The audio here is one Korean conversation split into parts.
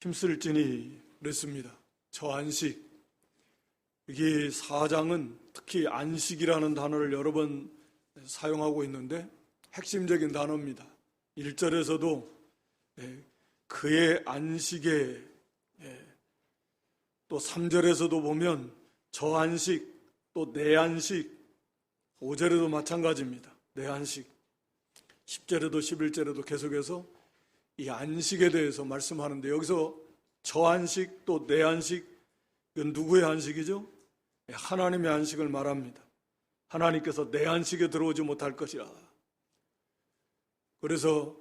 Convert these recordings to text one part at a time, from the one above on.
힘쓸지니 그랬습니다. 저 안식. 여기 4장은 특히 안식이라는 단어를 여러 번 사용하고 있는데 핵심적인 단어입니다. 1절에서도 그의 안식에, 또 3절에서도 보면 저 안식, 또 내 안식, 5절에도 마찬가지입니다. 내 안식. 10절에도 11절에도 계속해서 이 안식에 대해서 말씀하는데, 여기서 저 안식, 또 내 안식, 이건 누구의 안식이죠? 하나님의 안식을 말합니다. 하나님께서 내 안식에 들어오지 못할 것이라. 그래서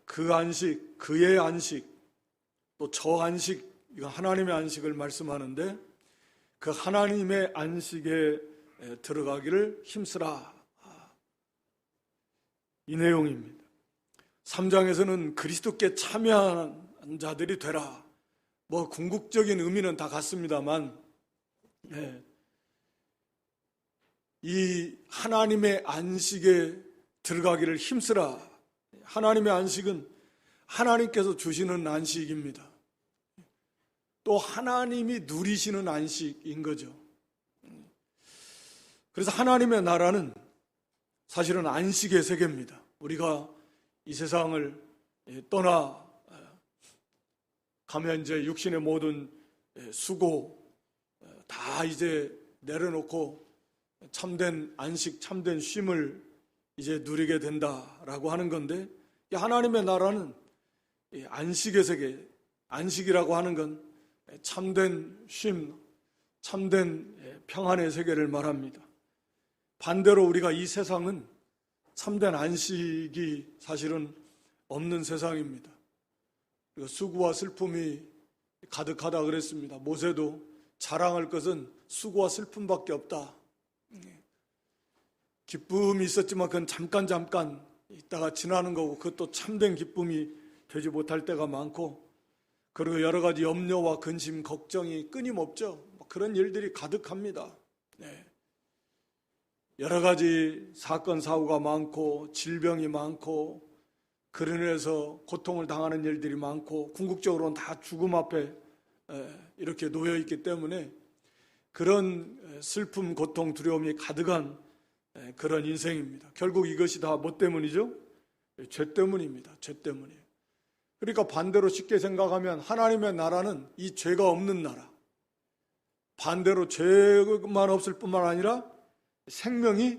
그 안식, 그의 안식, 또 저 안식, 이거 하나님의 안식을 말씀하는데, 그 하나님의 안식에 들어가기를 힘쓰라, 이 내용입니다. 3장에서는 그리스도께 참여한 자들이 되라. 뭐 궁극적인 의미는 다 같습니다만, 이 하나님의 안식에 들어가기를 힘쓰라. 하나님의 안식은 하나님께서 주시는 안식입니다. 또 하나님이 누리시는 안식인 거죠. 그래서 하나님의 나라는 사실은 안식의 세계입니다. 우리가 이 세상을 떠나 가면 이제 육신의 모든 수고 다 이제 내려놓고 참된 안식, 참된 쉼을 이제 누리게 된다라고 하는 건데, 하나님의 나라는 안식의 세계, 안식이라고 하는 건 참된 쉼, 참된 평안의 세계를 말합니다. 반대로 우리가 이 세상은 참된 안식이 사실은 없는 세상입니다. 수고와 슬픔이 가득하다 그랬습니다. 모세도 자랑할 것은 수고와 슬픔밖에 없다. 기쁨이 있었지만 그건 잠깐 있다가 지나는 거고, 그것도 참된 기쁨이 되지 못할 때가 많고, 그리고 여러 가지 염려와 근심, 걱정이 끊임없죠. 그런 일들이 가득합니다. 여러 가지 사건, 사고가 많고, 질병이 많고, 그런 일에서 고통을 당하는 일들이 많고, 궁극적으로는 다 죽음 앞에 이렇게 놓여 있기 때문에 그런 슬픔, 고통, 두려움이 가득한 그런 인생입니다. 결국 이것이 다 뭐 때문이죠? 죄 때문입니다. 죄 때문이에요. 그러니까 반대로 쉽게 생각하면 하나님의 나라는 이 죄가 없는 나라, 반대로 죄만 없을 뿐만 아니라 생명이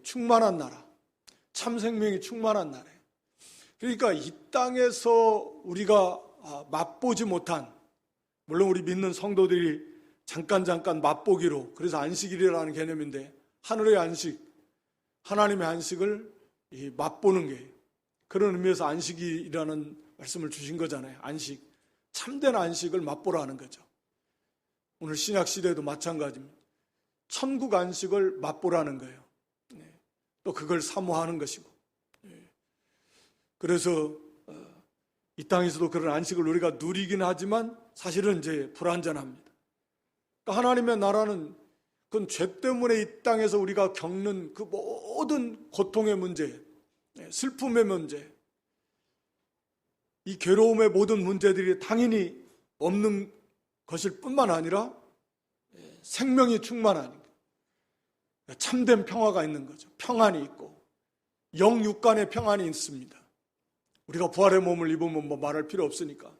충만한 나라, 참 생명이 충만한 나라예요. 그러니까 이 땅에서 우리가 맛보지 못한, 물론 우리 믿는 성도들이 잠깐 맛보기로, 그래서 안식일이라는 개념인데, 하늘의 안식, 하나님의 안식을 맛보는 게, 그런 의미에서 안식이라는 말씀을 주신 거잖아요. 안식, 참된 안식을 맛보라는 거죠. 오늘 신약 시대도 마찬가지입니다. 천국 안식을 맛보라는 거예요. 또 그걸 사모하는 것이고. 그래서 이 땅에서도 그런 안식을 우리가 누리긴 하지만 사실은 이제 불완전합니다. 그러니까 하나님의 나라는 그건 죄 때문에 이 땅에서 우리가 겪는 그 모든 고통의 문제, 슬픔의 문제, 이 괴로움의 모든 문제들이 당연히 없는 것일 뿐만 아니라 생명이 충만한, 참된 평화가 있는 거죠. 평안이 있고 영육 간의 평안이 있습니다. 우리가 부활의 몸을 입으면 뭐 말할 필요 없으니까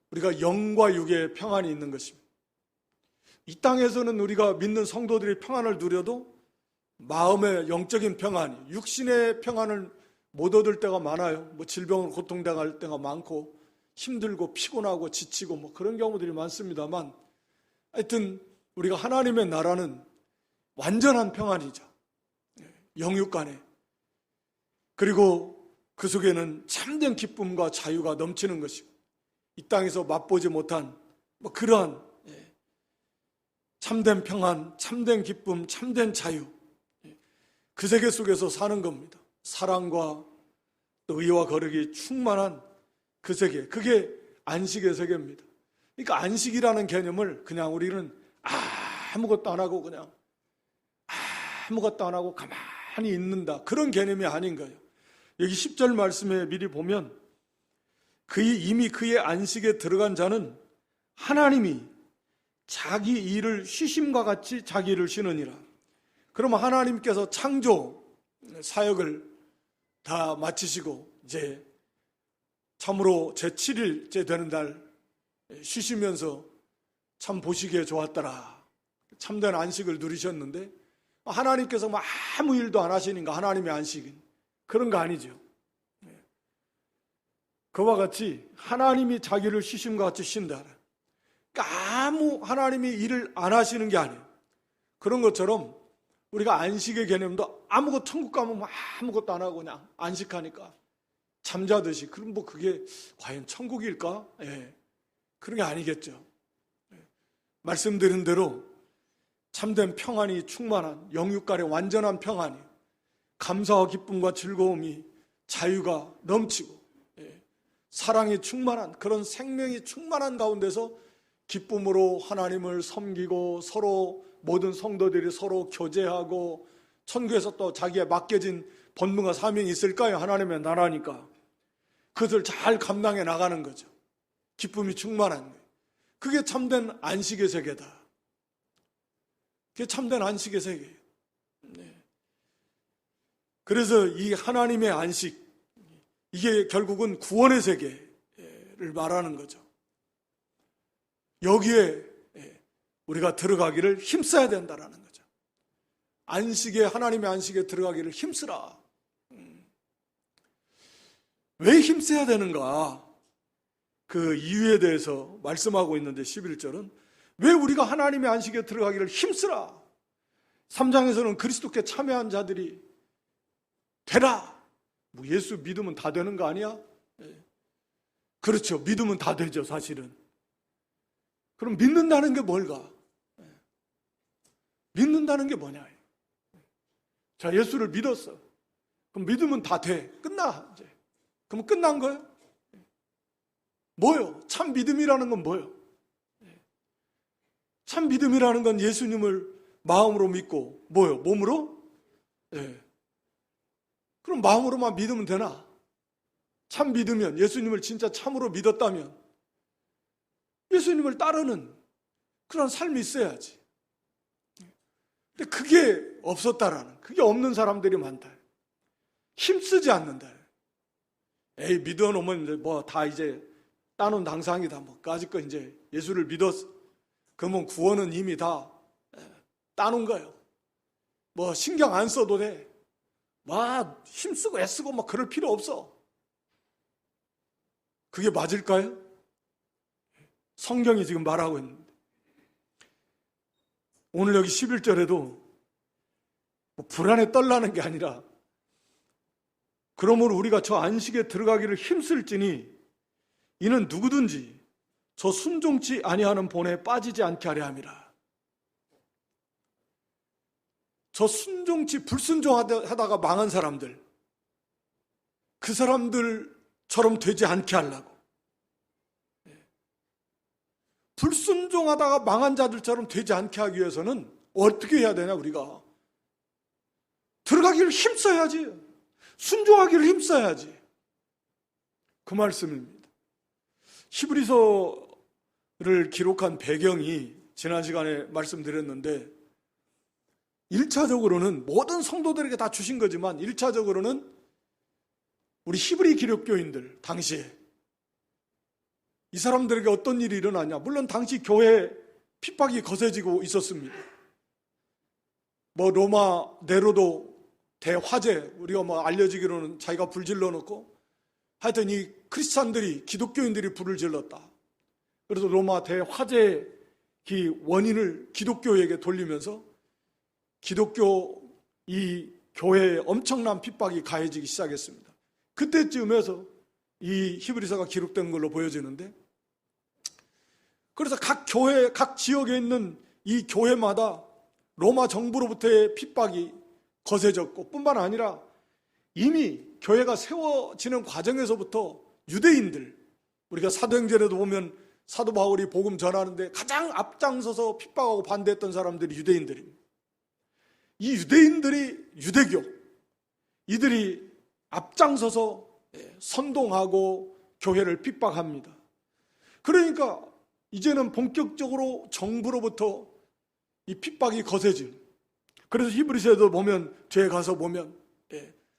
우리가 영과 육의 평안이 있는 것입니다. 이 땅에서는 우리가 믿는 성도들이 평안을 누려도 마음의 영적인 평안이, 육신의 평안을 못 얻을 때가 많아요. 뭐 질병으로 고통당할 때가 많고 힘들고 피곤하고 지치고 뭐 그런 경우들이 많습니다만, 하여튼 우리가 하나님의 나라는 완전한 평안이죠. 영육 간에. 그리고 그 속에는 참된 기쁨과 자유가 넘치는 것이고, 이 땅에서 맛보지 못한 뭐 그러한 참된 평안, 참된 기쁨, 참된 자유, 그 세계 속에서 사는 겁니다. 사랑과 또 의와 거룩이 충만한 그 세계, 그게 안식의 세계입니다. 그러니까 안식이라는 개념을 그냥 우리는 아무것도 안 하고 그냥 아무것도 안 하고 가만히 있는다, 그런 개념이 아닌 거예요. 여기 10절 말씀에 미리 보면 이미 그의 안식에 들어간 자는 하나님이 자기 일을 쉬심과 같이 자기 일을 쉬느니라. 그러면 하나님께서 창조 사역을 다 마치시고 이제 참으로 제7일째 되는 날 쉬시면서 참 보시기에 좋았더라. 참된 안식을 누리셨는데 하나님께서 뭐 아무 일도 안 하시니까 하나님의 안식은 그런 거 아니죠. 그와 같이 하나님이 자기를 쉬심과 같이 쉰다. 그러니까 아무 하나님이 일을 안 하시는 게 아니에요. 그런 것처럼 우리가 안식의 개념도 아무것도 천국 가면 뭐 아무것도 안 하고 그냥 안식하니까 잠자듯이. 그럼 뭐 그게 과연 천국일까? 예. 그런 게 아니겠죠. 말씀드린 대로 참된 평안이 충만한 영육간의 완전한 평안이 감사와 기쁨과 즐거움이 자유가 넘치고 사랑이 충만한 그런 생명이 충만한 가운데서 기쁨으로 하나님을 섬기고 서로 모든 성도들이 서로 교제하고 천국에서 또 자기의 맡겨진 본분과 사명이 있을까요? 하나님의 나라니까 그것을 잘 감당해 나가는 거죠. 기쁨이 충만한 거예요. 그게 참된 안식의 세계다. 그게 참된 안식의 세계예요. 그래서 이 하나님의 안식, 이게 결국은 구원의 세계를 말하는 거죠. 여기에 우리가 들어가기를 힘써야 된다라는 거죠. 안식에, 하나님의 안식에 들어가기를 힘쓰라. 왜 힘써야 되는가? 그 이유에 대해서 말씀하고 있는데 11절은 왜 우리가 하나님의 안식에 들어가기를 힘쓰라. 3장에서는 그리스도께 참여한 자들이 되라. 뭐 예수 믿으면 다 되는 거 아니야? 그렇죠. 믿으면 다 되죠, 사실은. 그럼 믿는다는 게 뭘까? 믿는다는 게 뭐냐? 자, 예수를 믿었어. 그럼 믿으면 다 돼. 끝나, 이제. 그럼 끝난 거예요? 뭐요? 참 믿음이라는 건 뭐요? 참 믿음이라는 건 예수님을 마음으로 믿고, 뭐요? 몸으로? 그럼 마음으로만 믿으면 되나? 참 믿으면, 예수님을 진짜 참으로 믿었다면, 예수님을 따르는 그런 삶이 있어야지. 근데 그게 없었다라는, 그게 없는 사람들이 많다. 힘쓰지 않는다. 에이, 믿어놓으면 뭐 다 이제 따놓은 당상이다. 뭐, 까짓 거 이제 예수를 믿었어. 그러면 구원은 이미 다 따놓은 거예요. 뭐, 신경 안 써도 돼. 막 힘쓰고 애쓰고 막 그럴 필요 없어. 그게 맞을까요? 성경이 지금 말하고 있는데 오늘 여기 11절에도 뭐 불안에 떨라는 게 아니라 그러므로 우리가 저 안식에 들어가기를 힘쓸지니 이는 누구든지 저 순종치 아니하는 본에 빠지지 않게 하려 함이라. 저 순종치 불순종하다가 망한 사람들, 그 사람들처럼 되지 않게 하려고. 불순종하다가 망한 자들처럼 되지 않게 하기 위해서는 어떻게 해야 되냐? 우리가 들어가기를 힘써야지. 순종하기를 힘써야지. 그 말씀입니다. 히브리서를 기록한 배경이 지난 시간에 말씀드렸는데 1차적으로는 모든 성도들에게 다 주신 거지만 1차적으로는 우리 히브리 기독교인들 당시에 이 사람들에게 어떤 일이 일어나냐. 물론 당시 교회 핍박이 거세지고 있었습니다. 뭐 로마 네로도 대화재, 우리가 뭐 알려지기로는 자기가 불 질러놓고 하여튼 이 크리스찬들이, 기독교인들이 불을 질렀다. 그래서 로마 대화재의 원인을 기독교에게 돌리면서 기독교 이 교회에 엄청난 핍박이 가해지기 시작했습니다. 그때쯤에서 이 히브리서가 기록된 걸로 보여지는데, 그래서 각 교회, 각 지역에 있는 이 교회마다 로마 정부로부터의 핍박이 거세졌고 뿐만 아니라 이미 교회가 세워지는 과정에서부터 유대인들, 우리가 사도행전에도 보면 사도 바울이 복음 전하는데 가장 앞장서서 핍박하고 반대했던 사람들이 유대인들입니다. 이 유대인들이, 유대교, 이들이 앞장서서 선동하고 교회를 핍박합니다. 그러니까 이제는 본격적으로 정부로부터 이 핍박이 거세질. 그래서 히브리서에도 보면, 뒤에 가서 보면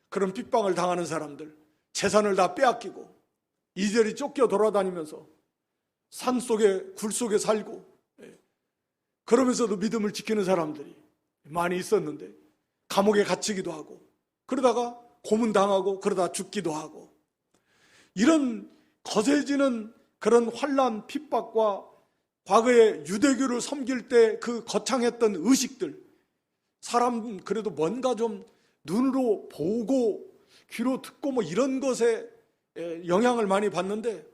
그런 핍박을 당하는 사람들, 재산을 다 빼앗기고 이리저리 쫓겨 돌아다니면서 산속에 굴 속에 살고, 그러면서도 믿음을 지키는 사람들이 많이 있었는데 감옥에 갇히기도 하고, 그러다가 고문당하고, 그러다 죽기도 하고, 이런 거세지는 그런 환난, 핍박과 과거에 유대교를 섬길 때 그 거창했던 의식들, 사람 그래도 뭔가 좀 눈으로 보고 귀로 듣고 뭐 이런 것에 영향을 많이 받는데,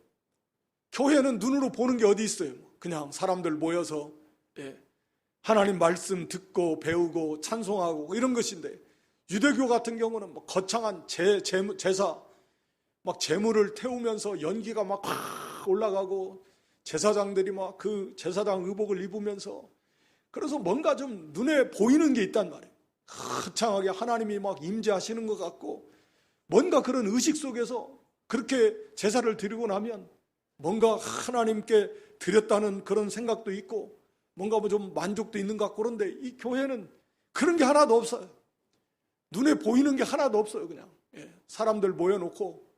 교회는 눈으로 보는 게 어디 있어요? 그냥 사람들 모여서 하나님 말씀 듣고 배우고 찬송하고 이런 것인데, 유대교 같은 경우는 뭐 거창한 제사, 막 제물을 태우면서 연기가 막 올라가고, 제사장들이 막 그 제사장 의복을 입으면서, 그래서 뭔가 좀 눈에 보이는 게 있단 말이에요. 거창하게 하나님이 막 임재하시는 것 같고, 뭔가 그런 의식 속에서 그렇게 제사를 드리고 나면 뭔가 하나님께 드렸다는 그런 생각도 있고, 뭔가 뭐 좀 만족도 있는 것 같고, 그런데 이 교회는 그런 게 하나도 없어요. 눈에 보이는 게 하나도 없어요. 그냥 사람들 모여놓고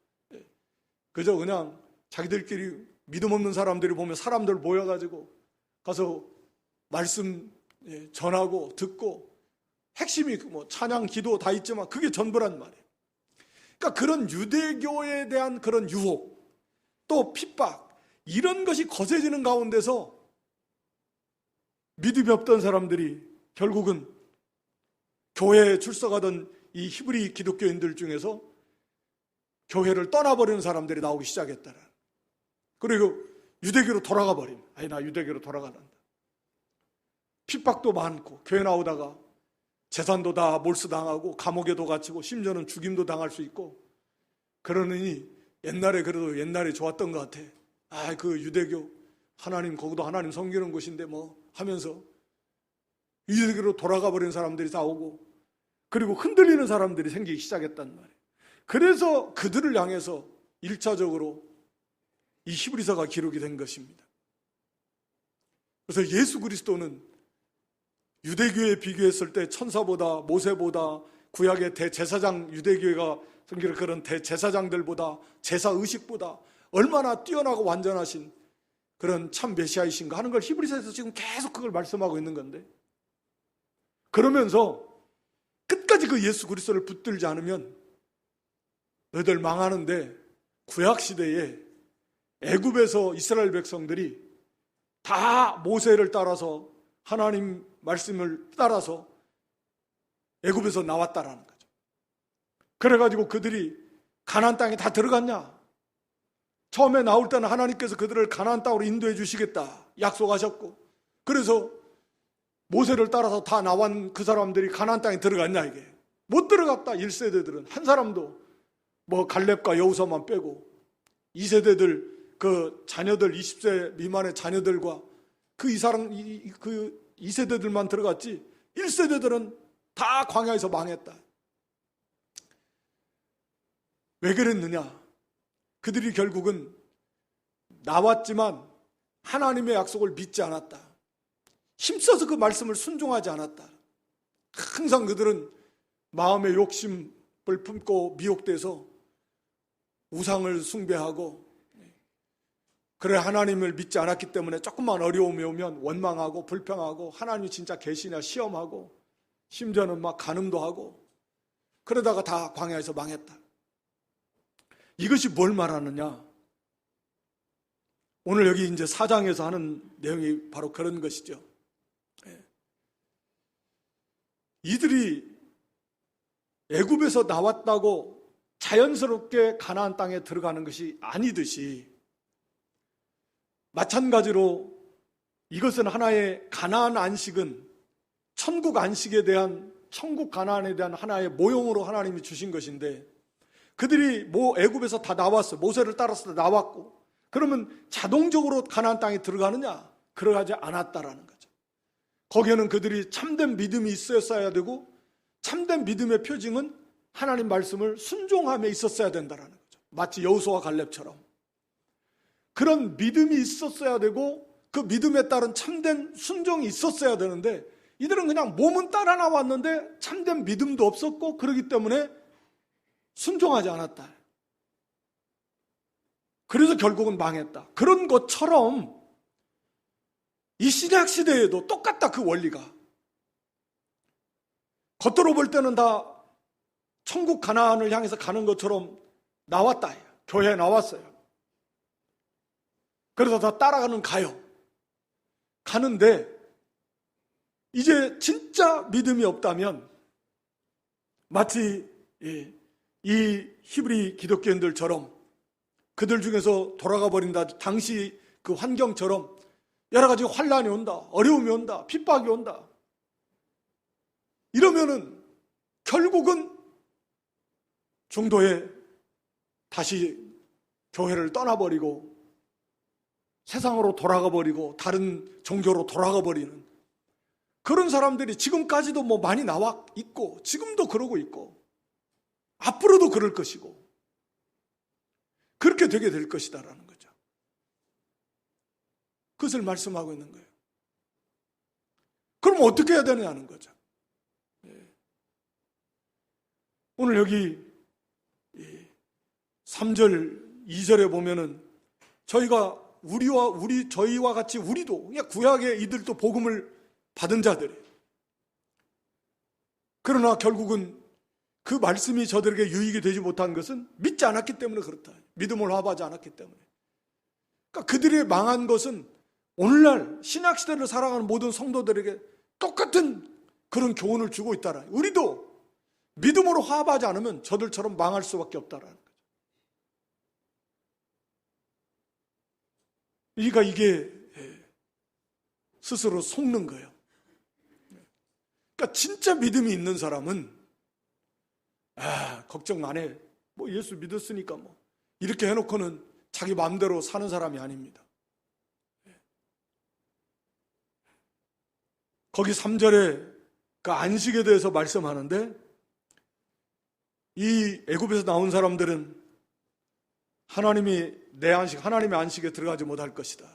그저 그냥 자기들끼리 믿음 없는 사람들이 보면 사람들 모여가지고 가서 말씀 전하고 듣고, 핵심이 뭐 찬양, 기도 다 있지만 그게 전부란 말이에요. 그러니까 그런 유대교에 대한 그런 유혹, 또 핍박, 이런 것이 거세지는 가운데서 믿음이 없던 사람들이 결국은 교회에 출석하던 이 히브리 기독교인들 중에서 교회를 떠나버리는 사람들이 나오기 시작했다라. 그리고 유대교로 돌아가 버림. 아니, 나 유대교로 돌아가란다. 핍박도 많고, 교회 나오다가 재산도 다 몰수당하고 감옥에도 갇히고 심지어는 죽임도 당할 수 있고, 그러느니 옛날에 그래도 옛날에 좋았던 것 같아. 아, 그 유대교 하나님, 거기도 하나님 섬기는 곳인데 뭐 하면서 유대교로 돌아가 버린 사람들이 다 오고, 그리고 흔들리는 사람들이 생기기 시작했단 말이에요. 그래서 그들을 향해서 1차적으로 이 히브리서가 기록이 된 것입니다. 그래서 예수 그리스도는 유대교에 비교했을 때 천사보다, 모세보다, 구약의 대제사장, 유대교회가 섬기는 그런 대제사장들보다, 제사의식보다 얼마나 뛰어나고 완전하신 그런 참 메시아이신가 하는 걸 히브리서에서 지금 계속 그걸 말씀하고 있는 건데, 그러면서 끝까지 그 예수 그리스도를 붙들지 않으면 너희들 망하는데, 구약시대에 애굽에서 이스라엘 백성들이 다 모세를 따라서, 하나님 말씀을 따라서 애굽에서 나왔다라는 거죠. 그래가지고 그들이 가나안 땅에 다 들어갔냐? 처음에 나올 때는 하나님께서 그들을 가나안 땅으로 인도해 주시겠다 약속하셨고, 그래서 모세를 따라서 다 나온 그 사람들이 가나안 땅에 들어갔냐? 이게 못 들어갔다. 1세대들은 한 사람도, 뭐 갈렙과 여호수아만 빼고 2세대들 그 자녀들, 20세 미만의 자녀들과 그 2세대들만 들어갔지, 1세대들은 다 광야에서 망했다. 왜 그랬느냐? 그들이 결국은 나왔지만 하나님의 약속을 믿지 않았다. 힘써서 그 말씀을 순종하지 않았다. 항상 그들은 마음의 욕심을 품고 미혹돼서 우상을 숭배하고, 그래 하나님을 믿지 않았기 때문에 조금만 어려움이 오면 원망하고 불평하고, 하나님이 진짜 계시냐 시험하고, 심지어는 막 간음도 하고, 그러다가 다 광야에서 망했다. 이것이 뭘 말하느냐? 오늘 여기 이제 4장에서 하는 내용이 바로 그런 것이죠. 이들이 애굽에서 나왔다고 자연스럽게 가나안 땅에 들어가는 것이 아니듯이, 마찬가지로 이것은 하나의 가나안 안식은 천국 안식에 대한, 천국 가나안에 대한 하나의 모형으로 하나님이 주신 것인데, 그들이 애굽에서 다 나왔어. 모세를 따라서 다 나왔고, 그러면 자동적으로 가나안 땅에 들어가느냐? 그러지 않았다라는 거죠. 거기에는 그들이 참된 믿음이 있었어야 되고, 참된 믿음의 표징은 하나님 말씀을 순종함에 있었어야 된다라는 거죠. 마치 여호수아와 갈렙처럼 그런 믿음이 있었어야 되고 그 믿음에 따른 참된 순종이 있었어야 되는데 이들은 그냥 몸은 따라 나왔는데 참된 믿음도 없었고 그러기 때문에 순종하지 않았다. 그래서 결국은 망했다. 그런 것처럼 이 신약 시대에도 똑같다. 그 원리가. 겉으로 볼 때는 다 천국 가나안을 향해서 가는 것처럼 나왔다. 교회에 나왔어요. 그래서 다 따라가는 가요. 가는데 이제 진짜 믿음이 없다면 마치 이 히브리 기독교인들처럼 그들 중에서 돌아가 버린다. 당시 그 환경처럼 여러 가지 환란이 온다. 어려움이 온다. 핍박이 온다. 이러면은 결국은 중도에 다시 교회를 떠나버리고 세상으로 돌아가 버리고 다른 종교로 돌아가 버리는 그런 사람들이 지금까지도 뭐 많이 나와 있고 지금도 그러고 있고 앞으로도 그럴 것이고 그렇게 되게 될 것이다라는 거죠. 그것을 말씀하고 있는 거예요. 그럼 어떻게 해야 되느냐는 거죠. 오늘 여기 3절, 2절에 보면은 저희가 저희와 같이 우리도 그냥 구약의 이들도 복음을 받은 자들이에요. 그러나 결국은 그 말씀이 저들에게 유익이 되지 못한 것은 믿지 않았기 때문에 그렇다. 믿음을 화합하지 않았기 때문에. 그러니까 그들이 망한 것은 오늘날 신약시대를 살아가는 모든 성도들에게 똑같은 그런 교훈을 주고 있다라. 우리도 믿음으로 화합하지 않으면 저들처럼 망할 수밖에 없다라는 거죠. 그러니까 이게 스스로 속는 거예요. 그러니까 진짜 믿음이 있는 사람은 걱정 안 해. 뭐 예수 믿었으니까 뭐 이렇게 해놓고는 자기 마음대로 사는 사람이 아닙니다. 거기 3절에 그 안식에 대해서 말씀하는데 이 애굽에서 나온 사람들은 하나님의 안식에 들어가지 못할 것이다.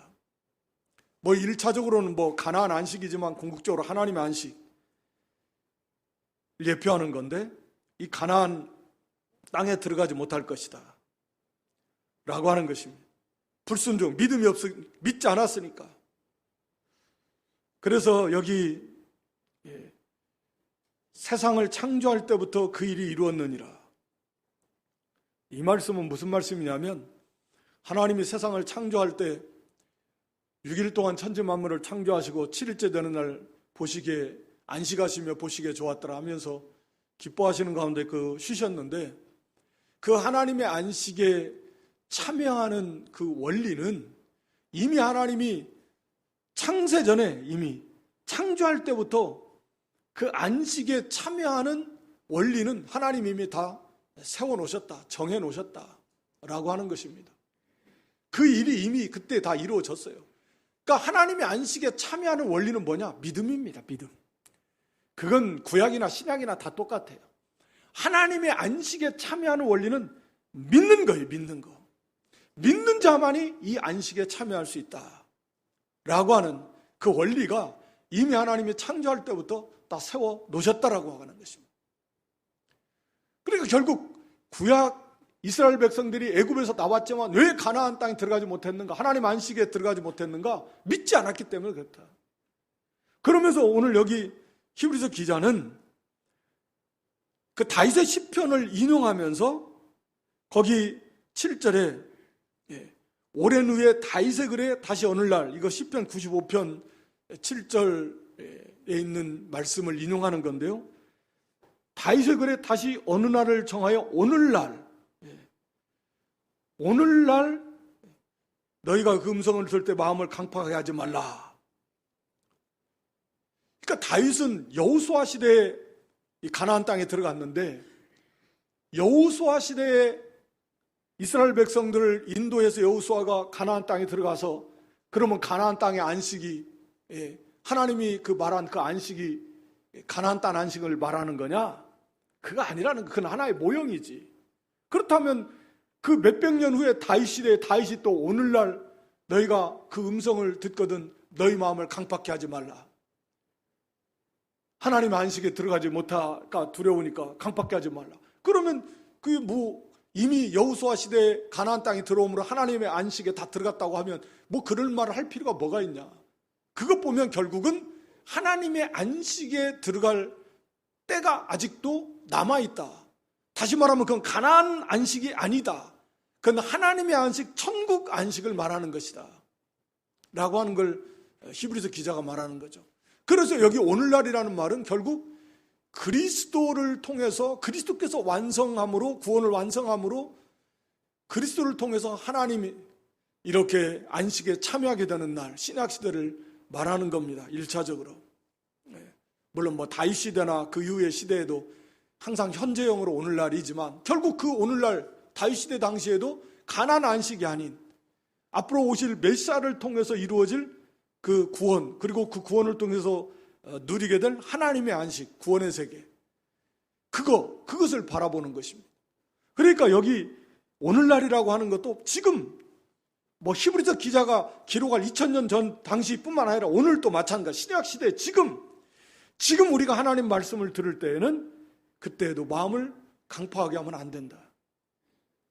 뭐 1차적으로는 뭐 가나안 안식이지만 궁극적으로 하나님의 안식 예표하는 건데 이 가나안 땅에 들어가지 못할 것이다 라고 하는 것입니다. 불순종, 믿지 않았으니까. 그래서 여기 세상을 창조할 때부터 그 일이 이루었느니라. 이 말씀은 무슨 말씀이냐면 하나님이 세상을 창조할 때 6일 동안 천지 만물을 창조하시고 7일째 되는 날 보시기에 안식하시며 보시기에 좋았더라 하면서 기뻐하시는 가운데 쉬셨는데 그 하나님의 안식에 참여하는 그 원리는 이미 하나님이 창세 전에 이미 창조할 때부터 그 안식에 참여하는 원리는 하나님이 이미 다 세워놓으셨다, 정해놓으셨다라고 하는 것입니다. 그 일이 이미 그때 다 이루어졌어요. 그러니까 하나님의 안식에 참여하는 원리는 뭐냐? 믿음입니다. 믿음. 그건 구약이나 신약이나 다 똑같아요. 하나님의 안식에 참여하는 원리는 믿는 거예요. 믿는 거. 믿는 자만이 이 안식에 참여할 수 있다라고 하는 그 원리가 이미 하나님이 창조할 때부터 다 세워 놓으셨다라고 하는 것입니다. 그러니까 결국 구약 이스라엘 백성들이 애굽에서 나왔지만 왜 가나안 땅에 들어가지 못했는가? 하나님 안식에 들어가지 못했는가? 믿지 않았기 때문에 그렇다. 그러면서 오늘 여기 히브리서 기자는 그 다윗의 시편을 인용하면서 거기 7절에 오랜 후에 다윗의 글에 다시 어느 날, 이거 시편 95편 7절에 있는 말씀을 인용하는 건데요. 다윗의 글에 다시 어느 날을 정하여 오늘날 너희가 그 음성을 들을 때 마음을 강팍하게 하지 말라. 그러니까 다윗은 여호수아 시대에 이 가나안 땅에 들어갔는데 여호수아 시대에 이스라엘 백성들을 인도해서 여호수아가 가나안 땅에 들어가서 그러면 가나안 땅의 안식이 하나님이 그 말한 그 안식이 가나안 땅 안식을 말하는 거냐? 그거 아니라는 거. 그건 하나의 모형이지. 그렇다면 그 몇백 년 후에 다윗 시대에 다윗이 또 오늘날 너희가 그 음성을 듣거든 너희 마음을 강팍케 하지 말라. 하나님의 안식에 들어가지 못할까 두려우니까 강팍케 하지 말라. 그러면 그게 이미 여호수아 시대에 가나안 땅에 들어오므로 하나님의 안식에 다 들어갔다고 하면 그럴 말을 할 필요가 뭐가 있냐. 그것 보면 결국은 하나님의 안식에 들어갈 때가 아직도 남아있다. 다시 말하면 그건 가나안 안식이 아니다. 그건 하나님의 안식, 천국 안식을 말하는 것이다 라고 하는 걸 히브리서 기자가 말하는 거죠. 그래서 여기 오늘날이라는 말은 결국 그리스도를 통해서, 그리스도께서 완성함으로, 구원을 완성함으로 그리스도를 통해서 하나님이 이렇게 안식에 참여하게 되는 날, 신약시대를 말하는 겁니다. 1차적으로. 물론 다윗 시대나 그 이후의 시대에도 항상 현재형으로 오늘날이지만 결국 그 오늘날 다윗 시대 당시에도 가나안 안식이 아닌 앞으로 오실 메시아를 통해서 이루어질 그 구원, 그리고 그 구원을 통해서 누리게 될 하나님의 안식, 구원의 세계, 그것을 바라보는 것입니다. 그러니까 여기 오늘날이라고 하는 것도 지금 히브리서 기자가 기록할 2000년 전 당시뿐만 아니라 오늘도 마찬가지, 신약 시대 지금 우리가 하나님 말씀을 들을 때에는 그때에도 마음을 강팍하게 하면 안 된다.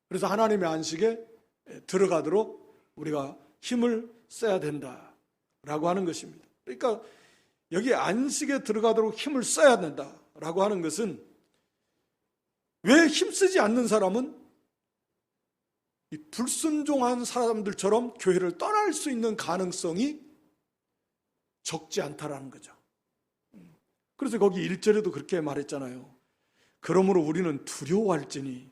그래서 하나님의 안식에 들어가도록 우리가 힘을 써야 된다라고 하는 것입니다. 그러니까 여기 안식에 들어가도록 힘을 써야 된다라고 하는 것은, 왜 힘쓰지 않는 사람은 이 불순종한 사람들처럼 교회를 떠날 수 있는 가능성이 적지 않다라는 거죠. 그래서 거기 1절에도 그렇게 말했잖아요. 그러므로 우리는 두려워할지니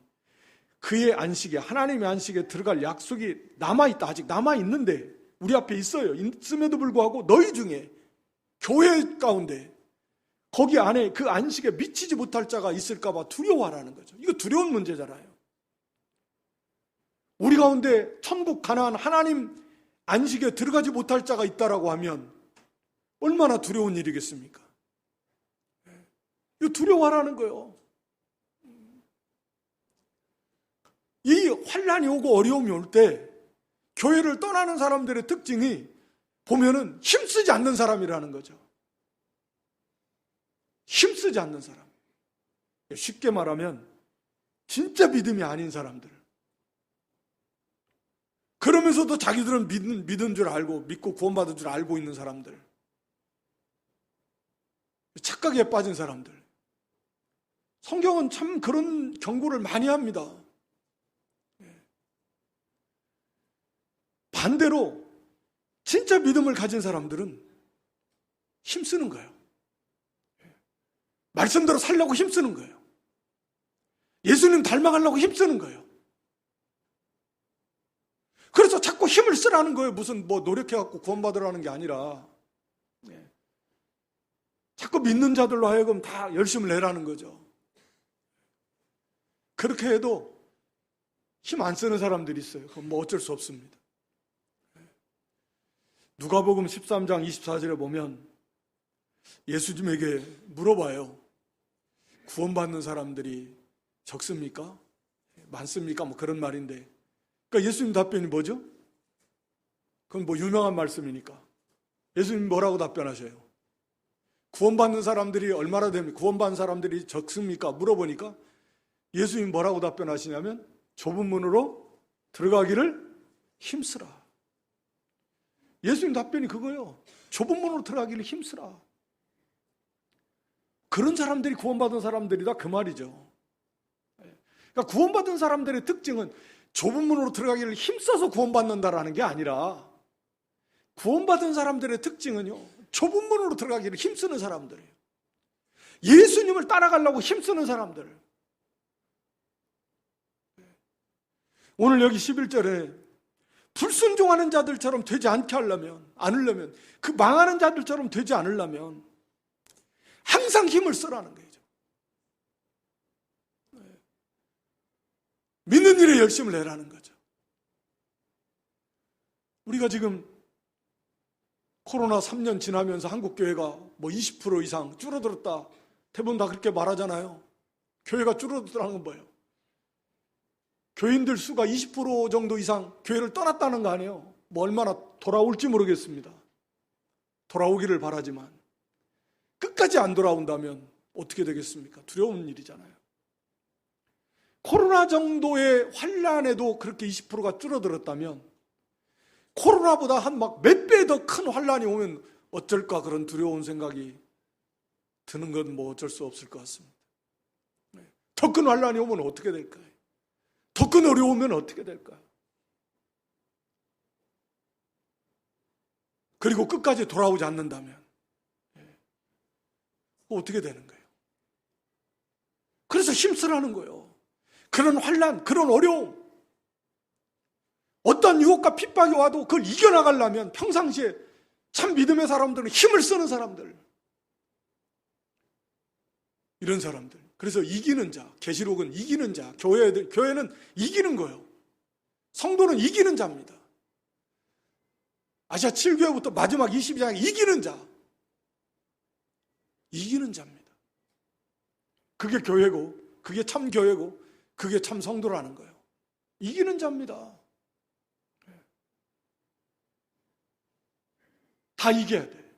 그의 안식에, 하나님의 안식에 들어갈 약속이 남아있다. 아직 남아있는데, 우리 앞에 있어요. 있음에도 불구하고 너희 중에, 교회 가운데 거기 안에 그 안식에 미치지 못할 자가 있을까 봐 두려워하라는 거죠. 이거 두려운 문제잖아요. 우리 가운데 천국 가나안 하나님 안식에 들어가지 못할 자가 있다라고 하면 얼마나 두려운 일이겠습니까? 이거 두려워하라는 거예요. 이 환난이 오고 어려움이 올 때 교회를 떠나는 사람들의 특징이 보면은 힘쓰지 않는 사람이라는 거죠. 힘쓰지 않는 사람. 쉽게 말하면 진짜 믿음이 아닌 사람들. 그러면서도 자기들은 믿은 줄 알고, 믿고 구원받은 줄 알고 있는 사람들. 착각에 빠진 사람들. 성경은 참 그런 경고를 많이 합니다. 반대로 진짜 믿음을 가진 사람들은 힘쓰는 거예요. 말씀대로 살려고 힘쓰는 거예요. 예수님 닮아가려고 힘쓰는 거예요. 그래서 자꾸 힘을 쓰라는 거예요. 무슨 노력해갖고 구원받으라는 게 아니라 자꾸 믿는 자들로 하여금 다 열심을 내라는 거죠. 그렇게 해도 힘 안 쓰는 사람들이 있어요. 그건 어쩔 수 없습니다. 누가복음 13장 24절에 보면 예수님에게 물어봐요. 구원받는 사람들이 적습니까? 많습니까? 그런 말인데, 그러니까 예수님 답변이 뭐죠? 그건 유명한 말씀이니까. 예수님 뭐라고 답변하셔요? 구원받는 사람들이 얼마나 됩니까? 구원받는 사람들이 적습니까? 물어보니까 예수님 뭐라고 답변하시냐면 좁은 문으로 들어가기를 힘쓰라. 예수님 답변이 그거예요. 좁은 문으로 들어가기를 힘쓰라. 그런 사람들이 구원받은 사람들이다, 그 말이죠. 그러니까 구원받은 사람들의 특징은 좁은 문으로 들어가기를 힘써서 구원받는다라는 게 아니라, 구원받은 사람들의 특징은요, 좁은 문으로 들어가기를 힘쓰는 사람들이에요. 예수님을 따라가려고 힘쓰는 사람들. 오늘 여기 11절에 불순종하는 자들처럼 되지 않으려면, 그 망하는 자들처럼 되지 않으려면 항상 힘을 쓰라는 거죠. 믿는 일에 열심을 내라는 거죠. 우리가 지금 코로나 3년 지나면서 한국교회가 20% 이상 줄어들었다, 대부분 다 그렇게 말하잖아요. 교회가 줄어들었다는 건 뭐예요? 교인들 수가 20% 정도 이상 교회를 떠났다는 거 아니에요? 뭐 얼마나 돌아올지 모르겠습니다. 돌아오기를 바라지만 끝까지 안 돌아온다면 어떻게 되겠습니까? 두려운 일이잖아요. 코로나 정도의 환란에도 그렇게 20%가 줄어들었다면 코로나보다 한 막 몇 배 더 큰 환란이 오면 어쩔까 그런 두려운 생각이 드는 건 뭐 어쩔 수 없을 것 같습니다. 더 큰 환란이 오면 어떻게 될까요? 더 큰 어려움은 어떻게 될까요? 그리고 끝까지 돌아오지 않는다면 어떻게 되는 거예요? 그래서 힘쓰라는 거예요. 그런 환란, 그런 어려움, 어떤 유혹과 핍박이 와도 그걸 이겨나가려면 평상시에 참 믿음의 사람들은 힘을 쓰는 사람들, 이런 사람들. 그래서 이기는 자, 계시록은 이기는 자, 교회는 이기는 거예요. 성도는 이기는 자입니다. 아시아 7교회부터 마지막 22장에 이기는 자, 이기는 자입니다. 그게 교회고, 그게 참 교회고, 그게 참 성도라는 거예요. 이기는 자입니다. 다 이겨야 돼.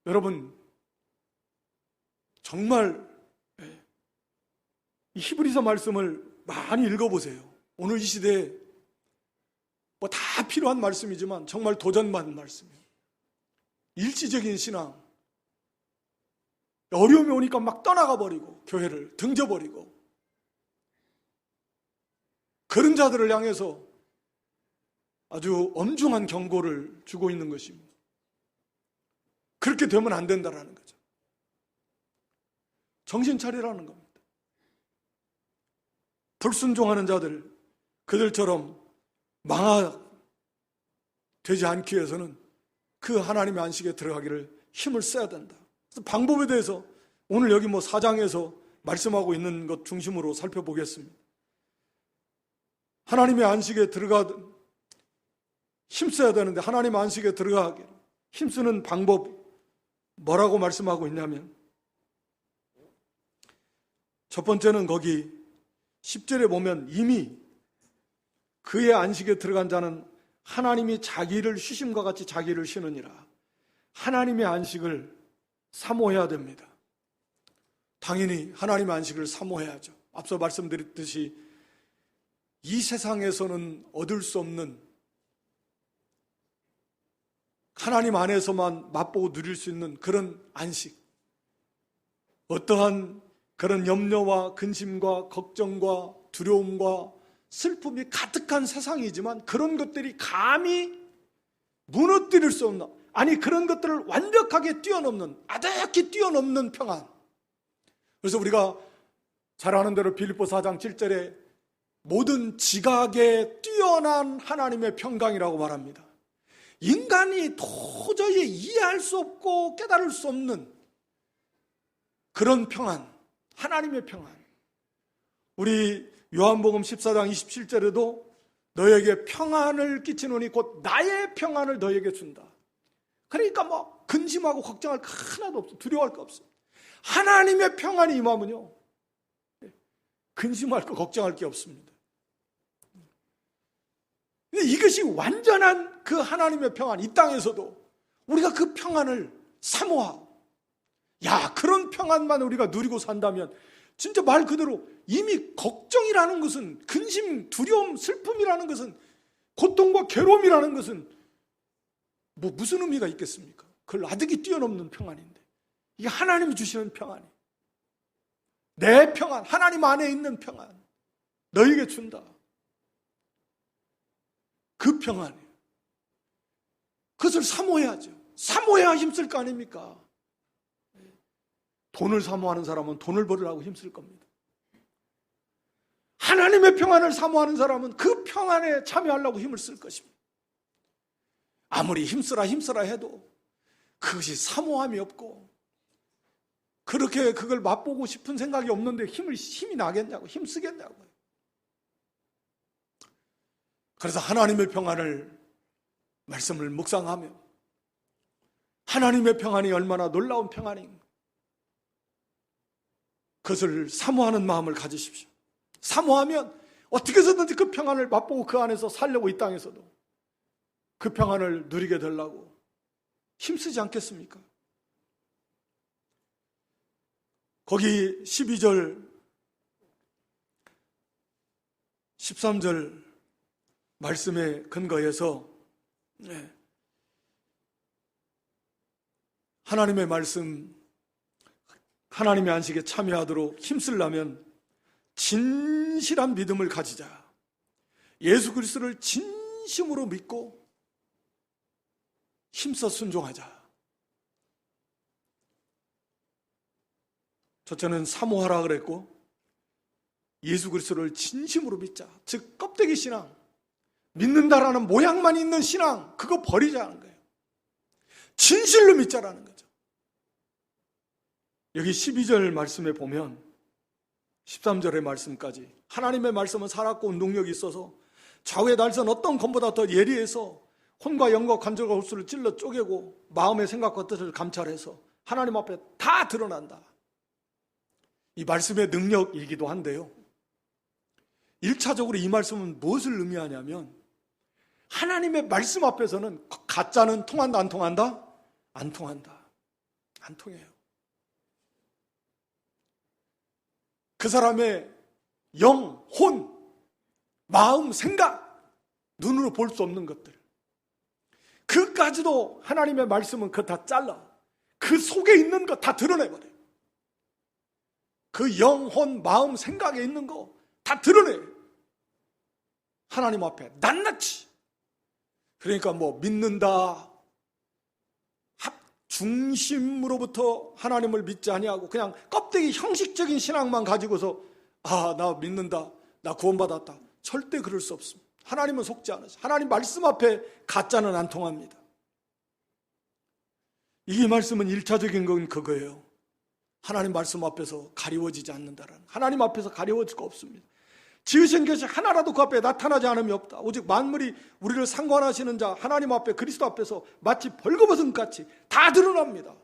여러분, 정말 이 히브리서 말씀을 많이 읽어보세요. 오늘 이 시대에 뭐 다 필요한 말씀이지만 정말 도전받는 말씀이에요. 일시적인 신앙, 어려움이 오니까 막 떠나가 버리고 교회를 등져버리고 그런 자들을 향해서 아주 엄중한 경고를 주고 있는 것입니다. 그렇게 되면 안 된다라는 거죠. 정신 차리라는 겁니다. 불순종하는 자들, 그들처럼 되지 않기 위해서는 그 하나님의 안식에 들어가기를 힘을 써야 된다. 그래서 방법에 대해서 오늘 여기 4장에서 말씀하고 있는 것 중심으로 살펴보겠습니다. 하나님의 안식에 힘써야 되는데 하나님의 안식에 들어가기 힘쓰는 방법 뭐라고 말씀하고 있냐면 첫 번째는 거기 10절에 보면 이미 그의 안식에 들어간 자는 하나님이 자기를 쉬심과 같이 자기를 쉬느니라. 하나님의 안식을 사모해야 됩니다. 당연히 하나님의 안식을 사모해야죠. 앞서 말씀드렸듯이 이 세상에서는 얻을 수 없는 하나님 안에서만 맛보고 누릴 수 있는 그런 안식, 어떠한 그런 염려와 근심과 걱정과 두려움과 슬픔이 가득한 세상이지만 그런 것들이 감히 무너뜨릴 수 없는, 아니 그런 것들을 완벽하게 뛰어넘는, 아득히 뛰어넘는 평안. 그래서 우리가 잘 아는 대로 빌립보 4장 7절에 모든 지각에 뛰어난 하나님의 평강이라고 말합니다. 인간이 도저히 이해할 수 없고 깨달을 수 없는 그런 평안, 하나님의 평안. 우리 요한복음 14장 27절에도 너에게 평안을 끼치노니 곧 나의 평안을 너에게 준다. 그러니까 근심하고 걱정할 거 하나도 없어. 두려워할 거 없어. 하나님의 평안이 임하면요, 근심할 거 걱정할 게 없습니다. 근데 이것이 완전한 그 하나님의 평안, 이 땅에서도 우리가 그 평안을 사모하고, 그런 평안만 우리가 누리고 산다면 진짜 말 그대로 이미 걱정이라는 것은, 근심, 두려움, 슬픔이라는 것은, 고통과 괴로움이라는 것은 무슨 의미가 있겠습니까? 그걸 아득히 뛰어넘는 평안인데, 이게 하나님이 주시는 평안이, 내 평안, 하나님 안에 있는 평안 너에게 준다. 그 평안이에요. 그것을 사모해야죠. 사모해야 힘쓸 거 아닙니까? 돈을 사모하는 사람은 돈을 벌으려고 힘쓸 겁니다. 하나님의 평안을 사모하는 사람은 그 평안에 참여하려고 힘을 쓸 것입니다. 아무리 힘쓰라 해도 그것이 사모함이 없고 그렇게 그걸 맛보고 싶은 생각이 없는데 힘이 나겠냐고, 힘쓰겠냐고요. 그래서 하나님의 평안을 말씀을 묵상하며 하나님의 평안이 얼마나 놀라운 평안인가, 그것을 사모하는 마음을 가지십시오. 사모하면 어떻게 해서든지 그 평안을 맛보고 그 안에서 살려고 이 땅에서도 그 평안을 누리게 되려고 힘쓰지 않겠습니까? 거기 12절, 13절 말씀에 근거해서 하나님의 말씀, 하나님의 안식에 참여하도록 힘쓰려면 진실한 믿음을 가지자. 예수 그리스도를 진심으로 믿고 힘써 순종하자. 첫째는 사모하라 그랬고, 예수 그리스도를 진심으로 믿자. 즉 껍데기 신앙, 믿는다라는 모양만 있는 신앙, 그거 버리자는 거예요. 진실로 믿자라는 거죠. 여기 12절 말씀에 보면 13절의 말씀까지 하나님의 말씀은 살았고 운동력이 있어서 좌우의 날선 어떤 검보다 더 예리해서 혼과 영과 관절과 홀수를 찔러 쪼개고 마음의 생각과 뜻을 감찰해서 하나님 앞에 다 드러난다. 이 말씀의 능력이기도 한데요, 1차적으로 이 말씀은 무엇을 의미하냐면 하나님의 말씀 앞에서는 가짜는 통한다 안 통한다? 안 통한다. 안 통해요. 그 사람의 영, 혼, 마음, 생각, 눈으로 볼 수 없는 것들, 그까지도 하나님의 말씀은 그거 다 잘라 그 속에 있는 거 다 드러내버려요. 그 영, 혼, 마음, 생각에 있는 거 다 드러내요. 하나님 앞에 낱낱이. 그러니까 뭐 믿는다, 중심으로부터 하나님을 믿지 아니하고 그냥 껍데기 형식적인 신앙만 가지고서 나 믿는다, 나 구원받았다, 절대 그럴 수 없습니다. 하나님은 속지 않으셔. 하나님 말씀 앞에 가짜는 안 통합니다. 이 말씀은 1차적인 건 그거예요. 하나님 말씀 앞에서 가리워지지 않는다라는, 하나님 앞에서 가리워질 수 없습니다. 지으신 것이 하나라도 그 앞에 나타나지 않음이 없다. 오직 만물이 우리를 상관하시는 자 하나님 앞에, 그리스도 앞에서 마치 벌거벗은 같이 다 드러납니다.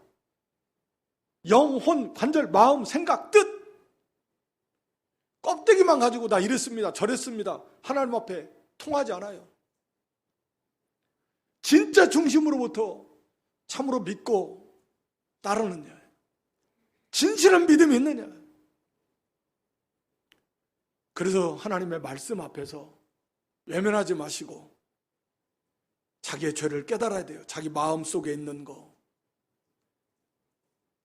영혼, 관절, 마음, 생각, 뜻, 껍데기만 가지고 나 이랬습니다, 저랬습니다, 하나님 앞에 통하지 않아요. 진짜 중심으로부터 참으로 믿고 따르느냐, 진실한 믿음이 있느냐. 그래서 하나님의 말씀 앞에서 외면하지 마시고 자기의 죄를 깨달아야 돼요. 자기 마음 속에 있는 거,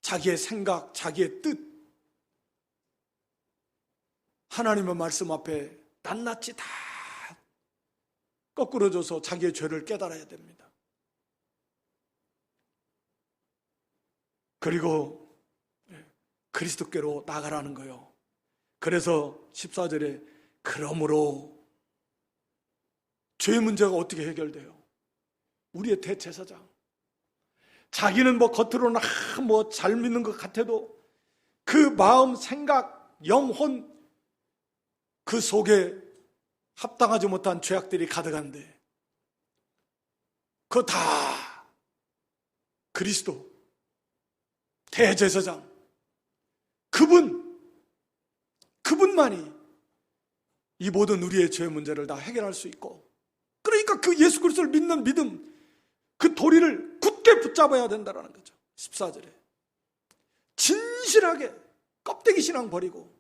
자기의 생각, 자기의 뜻, 하나님의 말씀 앞에 낱낱이 다 거꾸러져서 자기의 죄를 깨달아야 됩니다. 그리고 그리스도께로 나가라는 거예요. 그래서 14절에 그러므로 죄의 문제가 어떻게 해결돼요? 우리의 대제사장, 자기는 뭐 겉으로는 뭐 잘 믿는 것 같아도 그 마음, 생각, 영혼, 그 속에 합당하지 못한 죄악들이 가득한데 그거 다 그리스도 대제사장, 그분만이 이 모든 우리의 죄의 문제를 다 해결할 수 있고, 그러니까 그 예수 그리스도를 믿는 믿음, 그 도리를 굳게 붙잡아야 된다는 거죠. 14절에 진실하게 껍데기 신앙 버리고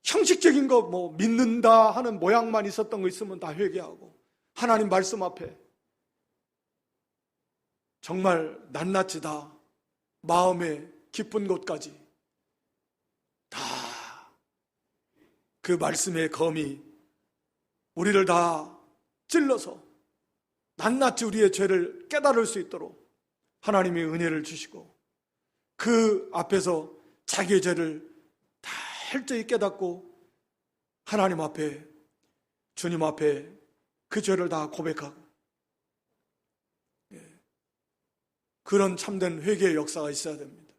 형식적인 거 뭐 믿는다 하는 모양만 있었던 거 있으면 다 회개하고 하나님 말씀 앞에 정말 낱낱이 다 마음의 깊은 곳까지 다 그 말씀의 검이 우리를 다 찔러서 낱낱이 우리의 죄를 깨달을 수 있도록 하나님의 은혜를 주시고 그 앞에서 자기의 죄를 다 철저히 깨닫고 하나님 앞에, 주님 앞에 그 죄를 다 고백하고 그런 참된 회개의 역사가 있어야 됩니다.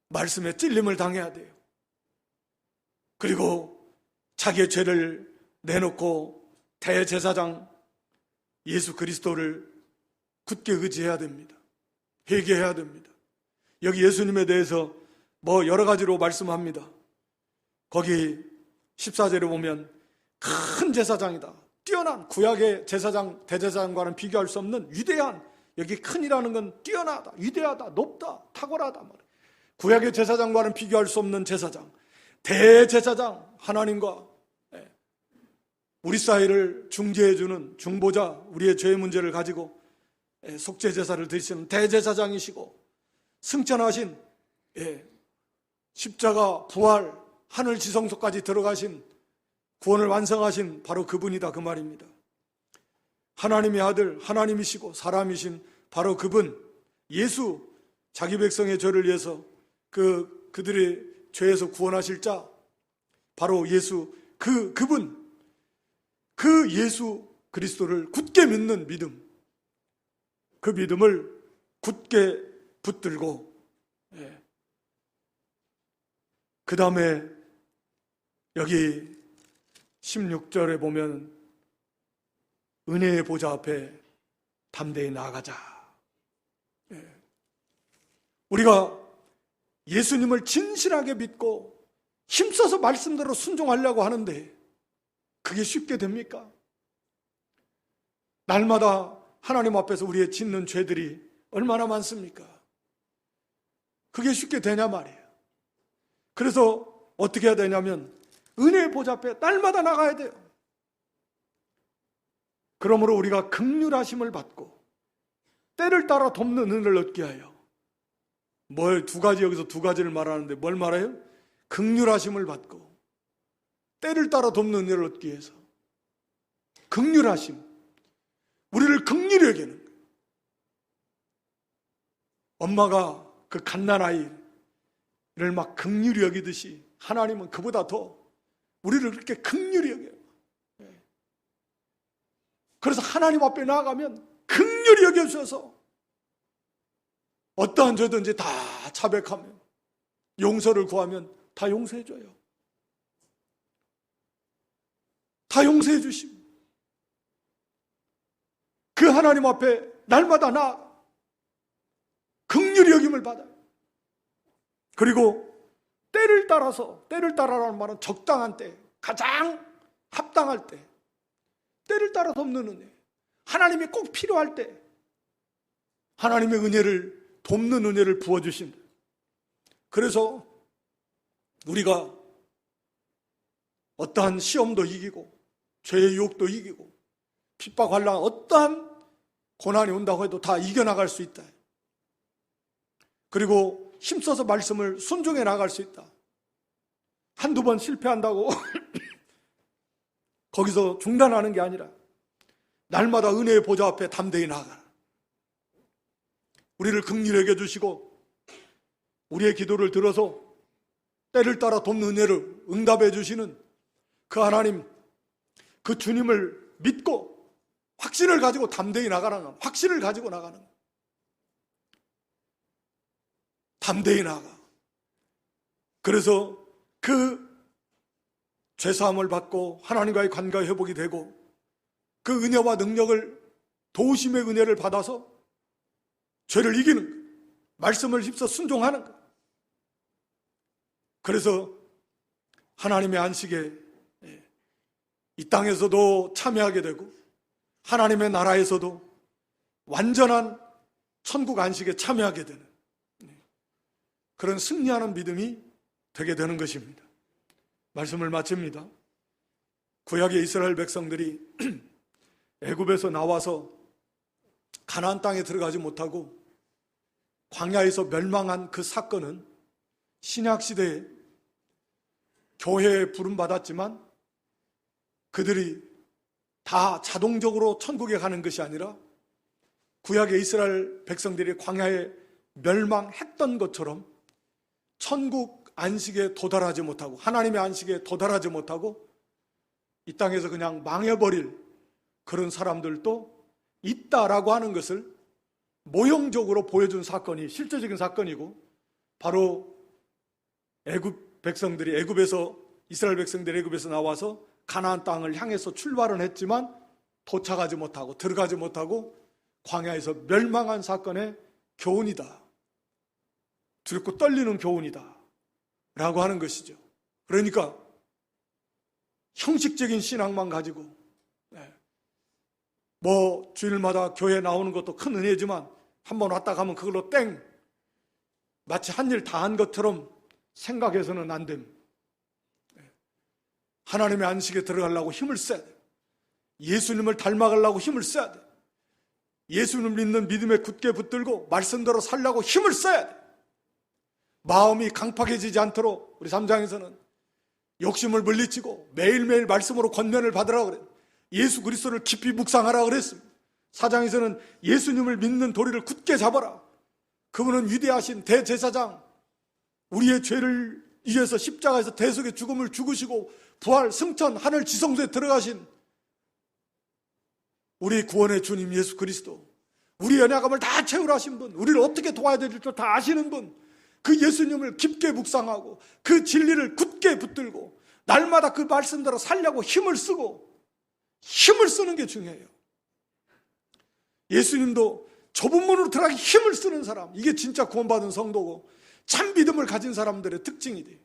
말씀에 찔림을 당해야 돼요. 그리고 자기의 죄를 내놓고 대제사장 예수 그리스도를 굳게 의지해야 됩니다. 회개해야 됩니다. 여기 예수님에 대해서 뭐 여러 가지로 말씀합니다. 거기 14절에 보면 큰 제사장이다. 뛰어난 구약의 제사장, 대제사장과는 비교할 수 없는 위대한, 여기 큰이라는 건 뛰어나다, 위대하다, 높다, 탁월하다. 구약의 제사장과는 비교할 수 없는 제사장, 대제사장, 하나님과 우리 사이를 중재해주는 중보자, 우리의 죄의 문제를 가지고 속죄 제사를 드리시는 대제사장이시고, 승천하신 십자가 부활 하늘 지성소까지 들어가신 구원을 완성하신 바로 그분이다, 그 말입니다. 하나님의 아들, 하나님이시고 사람이신 바로 그분, 예수, 자기 백성의 죄를 위해서 그들의 죄에서 구원하실 자, 바로 예수, 그분, 그 예수 그리스도를 굳게 믿는 믿음, 그 믿음을 굳게 붙들고, 그 다음에 여기 16절에 보면 은혜의 보좌 앞에 담대히 나아가자. 우리가 예수님을 진실하게 믿고 힘써서 말씀대로 순종하려고 하는데 그게 쉽게 됩니까? 날마다 하나님 앞에서 우리의 짓는 죄들이 얼마나 많습니까? 그게 쉽게 되냐 말이에요. 그래서 어떻게 해야 되냐면 은혜의 보좌 앞에 날마다 나가야 돼요. 그러므로 우리가 긍휼하심을 받고 때를 따라 돕는 은혜를 얻게 하여, 여기서 두 가지를 말하는데 뭘 말해요? 긍휼하심을 받고 때를 따라 돕는 은혜를 얻기 위해서. 긍휼하심, 우리를 긍휼히 여기는 거예요. 엄마가 그 갓난아이를 막 긍휼히 여기듯이 하나님은 그보다 더 우리를 그렇게 긍휼히 여겨요. 그래서 하나님 앞에 나아가면 긍휼히 여겨주셔서 어떠한 죄든지 다 자백하면, 용서를 구하면 다 용서해줘요. 다 용서해 주시고, 그 하나님 앞에 날마다 나아가 긍휼히 여김을 받아요. 그리고 때를 따라라는 말은 적당한 때, 가장 합당할 때, 때를 따라 돕는 은혜, 하나님이 꼭 필요할 때 하나님의 은혜를, 돕는 은혜를 부어주신다. 그래서 우리가 어떠한 시험도 이기고 죄의 유혹도 이기고 핍박, 환난, 어떠한 고난이 온다고 해도 다 이겨나갈 수 있다. 그리고 힘써서 말씀을 순종해 나갈 수 있다. 한두 번 실패한다고 거기서 중단하는 게 아니라 날마다 은혜의 보좌 앞에 담대히 나아가라. 우리를 긍휼히 여겨주시고 우리의 기도를 들어서 때를 따라 돕는 은혜를 응답해 주시는 그 하나님, 그 주님을 믿고 확신을 가지고 담대히 나가라는, 확신을 가지고 나가는, 담대히 나가. 그래서 그 죄사함을 받고 하나님과의 관계 회복이 되고 그 은혜와 능력을, 도우심의 은혜를 받아서 죄를 이기는 것, 말씀을 힘써 순종하는 것. 그래서 하나님의 안식에 이 땅에서도 참여하게 되고 하나님의 나라에서도 완전한 천국 안식에 참여하게 되는 그런 승리하는 믿음이 되게 되는 것입니다. 말씀을 마칩니다. 구약의 이스라엘 백성들이 애굽에서 나와서 가나안 땅에 들어가지 못하고 광야에서 멸망한 그 사건은 신약시대에 교회에 부름받았지만 그들이 다 자동적으로 천국에 가는 것이 아니라 구약의 이스라엘 백성들이 광야에 멸망했던 것처럼 천국 안식에 도달하지 못하고 하나님의 안식에 도달하지 못하고 이 땅에서 그냥 망해버릴 그런 사람들도 있다라고 하는 것을 모형적으로 보여준 사건이 실제적인 사건이고, 바로 애굽 백성들이 이스라엘 백성들이 애굽에서 나와서 가나안 땅을 향해서 출발은 했지만 도착하지 못하고 들어가지 못하고 광야에서 멸망한 사건의 교훈이다. 두렵고 떨리는 교훈이다 라고 하는 것이죠. 그러니까 형식적인 신앙만 가지고 뭐 주일마다 교회 나오는 것도 큰 은혜지만 한번 왔다 가면 그걸로 땡 마치 한 일 다 한 것처럼 생각해서는 안 됩니다. 하나님의 안식에 들어가려고 힘을 써야 돼. 예수님을 닮아가려고 힘을 써야 돼. 예수님을 믿는 믿음에 굳게 붙들고 말씀대로 살려고 힘을 써야 돼. 마음이 강팍해지지 않도록 우리 3장에서는 욕심을 물리치고 매일매일 말씀으로 권면을 받으라고 그래요. 예수 그리스도를 깊이 묵상하라고 그랬습니다. 4장에서는 예수님을 믿는 도리를 굳게 잡아라. 그분은 위대하신 대제사장, 우리의 죄를 위해서 십자가에서 대속의 죽음을 죽으시고 부활, 승천, 하늘 지성소에 들어가신 우리 구원의 주님 예수 그리스도, 우리 연약함을 다 채우라 하신 분, 우리를 어떻게 도와야 될지 다 아시는 분, 그 예수님을 깊게 묵상하고 그 진리를 굳게 붙들고 날마다 그 말씀대로 살려고 힘을 쓰고, 힘을 쓰는 게 중요해요. 예수님도 좁은 문으로 들어가기 힘을 쓰는 사람, 이게 진짜 구원받은 성도고 참 믿음을 가진 사람들의 특징이 돼요.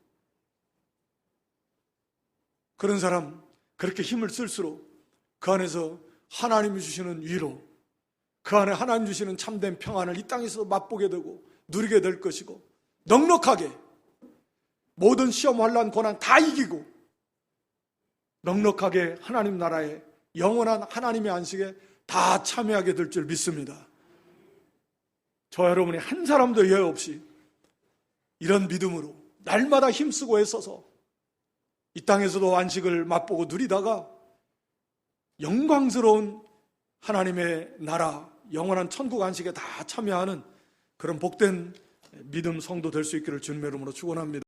그런 사람, 그렇게 힘을 쓸수록 그 안에서 하나님이 주시는 위로, 그 안에 하나님 주시는 참된 평안을 이 땅에서 맛보게 되고 누리게 될 것이고, 넉넉하게 모든 시험, 환난, 고난 다 이기고 넉넉하게 하나님 나라에 영원한 하나님의 안식에 다 참여하게 될 줄 믿습니다. 저 여러분이 한 사람도 예외 없이 이런 믿음으로 날마다 힘쓰고 애써서 이 땅에서도 안식을 맛보고 누리다가 영광스러운 하나님의 나라, 영원한 천국 안식에 다 참여하는 그런 복된 믿음 성도 될 수 있기를 주님의 이름으로 축원합니다.